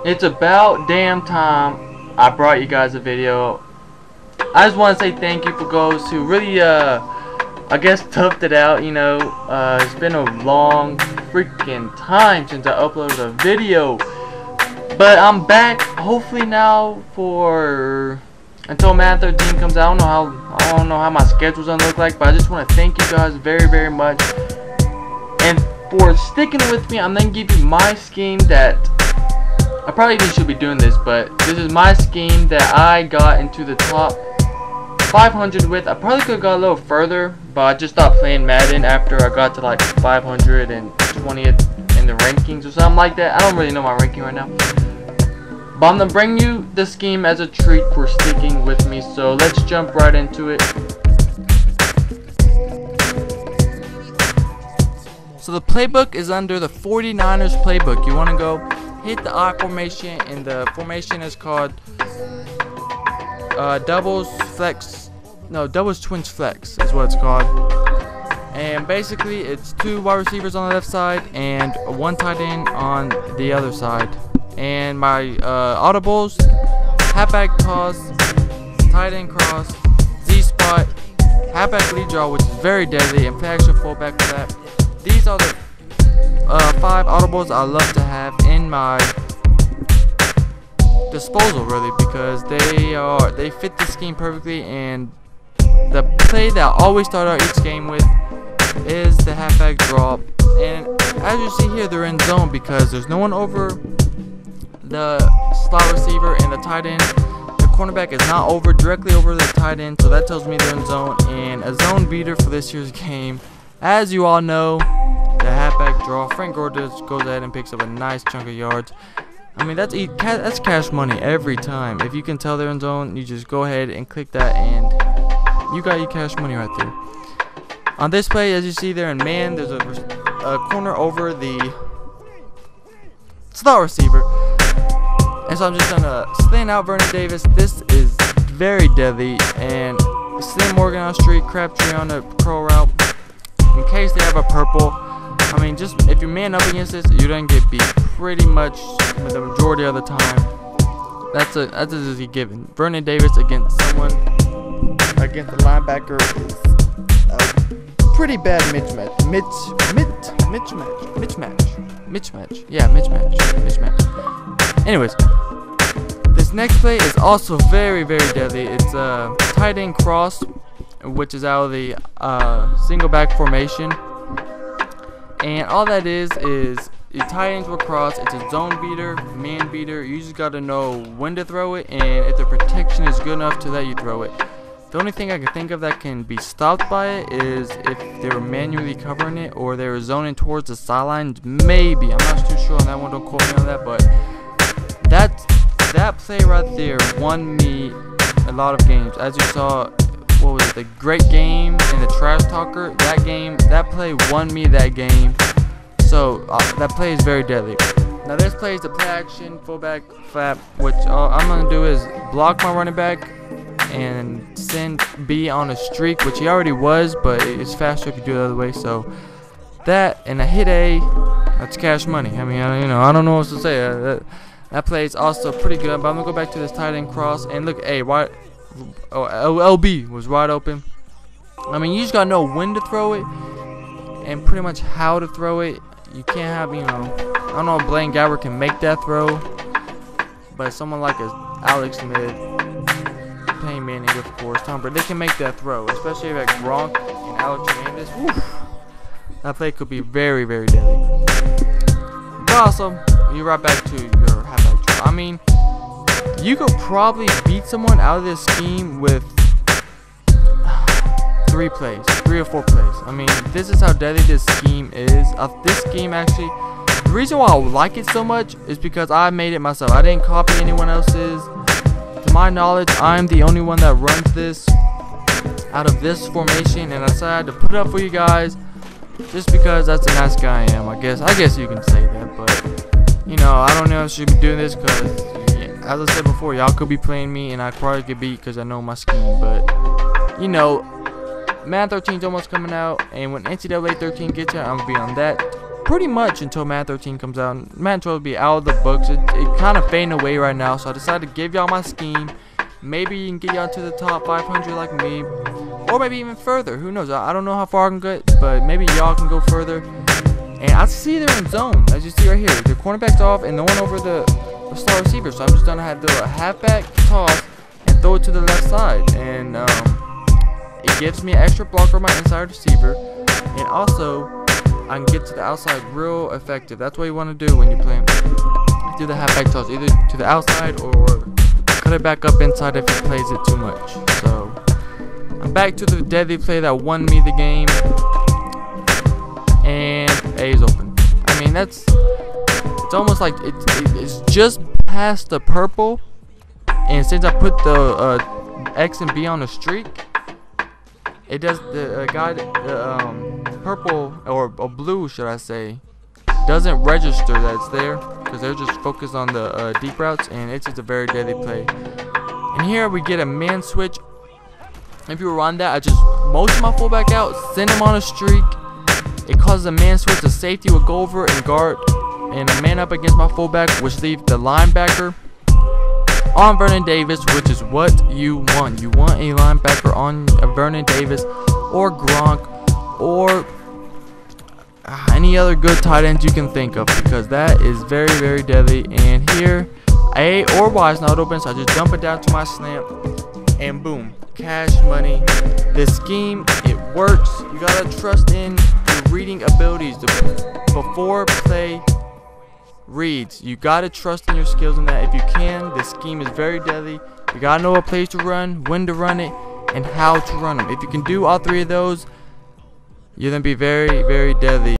It's about damn time I brought you guys a video. I just want to say thank you for those who really, I guess, toughed it out, you know. It's been a long freaking time since I uploaded a video. But I'm back, hopefully now, for until Madden 13 comes out. I don't know how my schedule's gonna look like, but I just want to thank you guys very, very much. And for sticking with me, I'm gonna give you my scheme that I probably even should be doing this, but this is my scheme that I got into the top 500 with. I probably could have got a little further, but I just stopped playing Madden after I got to like 520th in the rankings or something like that. I don't really know my ranking right now. But I'm going to bring you the scheme as a treat for sticking with me, so let's jump right into it. So the playbook is under the 49ers playbook. You want to go hit the I formation, and the formation is called doubles twins flex is what it's called. And basically it's 2 wide receivers on the left side and 1 tight end on the other side. And my audibles: halfback toss, tight end cross, Z spot, halfback lead draw, which is very deadly, and play action fullback for that. These are the 5 audibles I love to have in my disposal, really, because they fit the scheme perfectly. And the play that I always start out each game with is the halfback draw. And as you see here, they're in zone because there's no one over the slot receiver and the tight end. The cornerback is not directly over the tight end, so that tells me they're in zone. And a zone beater for this year's game, as you all know, the halfback draw. Frank Gore goes ahead and picks up a nice chunk of yards. I mean, that's cash money every time. If you can tell they're in zone, you just go ahead and click that, and you got your cash money right there. On this play, as you see there in man, there's a corner over the slot receiver. And so I'm just gonna slant out Vernon Davis. This is very deadly. And Slim Morgan on street, Crabtree on the pro route. In case they have a purple, I mean, just if you man up against this, you're gonna get beat pretty much the majority of the time. That's a given. Vernon Davis against the linebacker is a pretty bad mismatch. Anyways, this next play is also very, very deadly. It's a tight end cross, which is out of the single back formation. And all that is your tight ends will cross. It's a zone beater, man beater. You just got to know when to throw it, and if the protection is good enough to let you throw it. The only thing I can think of that can be stopped by it is if they were manually covering it or they were zoning towards the sidelines. Maybe. I'm not too sure on that one. Don't quote me on that. But that play right there won me a lot of games. As you saw, what was it, the great game and the trash talker? That play won me that game. So that play is very deadly. Now this play is the play action fullback flap, which all I'm gonna do is block my running back and send B on a streak, which he already was, but it's faster if you do it the other way. So that and a hit A, that's cash money. I mean, I don't know what to say. That play is also pretty good. But I'm gonna go back to this tight end cross and look. LB was wide open. I mean, you just gotta know when to throw it and pretty much how to throw it. You can't have, I don't know if Blaine Gabbert can make that throw, but someone like Alex Smith, Peyton Manning, of course, Tom Brady, they can make that throw, especially if like Gronk and Alex Hernandez. That play could be very, very deadly. But also, you're right back to your halfback draw. I mean, you could probably beat someone out of this scheme with 3 or 4 plays. I mean, this is how deadly this scheme is. This scheme actually, the reason why I like it so much is because I made it myself. I didn't copy anyone else's. To my knowledge, I'm the only one that runs this out of this formation, and I decided to put it up for you guys just because that's the nice guy I am. I guess you can say that, but I don't know if I should be doing this because, as I said before, y'all could be playing me and I probably get beat because I know my scheme. But Madden 13 is almost coming out, and when NCAA 13 gets out, I'm gonna be on that pretty much until Madden 13 comes out. Madden 12 will be out of the books. It kind of fading away right now, so I decided to give y'all my scheme. Maybe you can get y'all to the top 500 like me, or maybe even further. Who knows? I don't know how far I can get, but maybe y'all can go further. And I see they're in zone, as you see right here. The cornerback's off and no one over the star receiver, so I'm just gonna have to do a halfback toss and throw it to the left side, and it gives me an extra blocker on my inside receiver, and also I can get to the outside real effective. That's what you want to do when you play. Do the halfback toss, either to the outside or cut it back up inside if he plays it too much. So I'm back to the deadly play that won me the game, and A is open. I mean, it's almost like it's just past the purple, and since I put the X and B on the streak, it does the purple or blue, should I say, doesn't register that it's there because they're just focused on the deep routes, and it's just a very deadly play. And here we get a man switch. If you run that, I just motion my fullback out, send him on a streak. It causes a man switch. The safety will go over and guard, and a man up against my fullback, which leaves the linebacker on Vernon Davis, which is what you want. You want a linebacker on Vernon Davis or Gronk or any other good tight ends you can think of, because that is very, very deadly. And here, A or Y is not open, so I just dump it down to my slant, and boom, cash money. This scheme, it works. You gotta trust in your reading abilities. Before play reads, you gotta trust in your skills in that. If you can, this scheme is very deadly. You gotta know what plays to run, when to run it, and how to run them. If you can do all three of those, you're gonna be very, very deadly.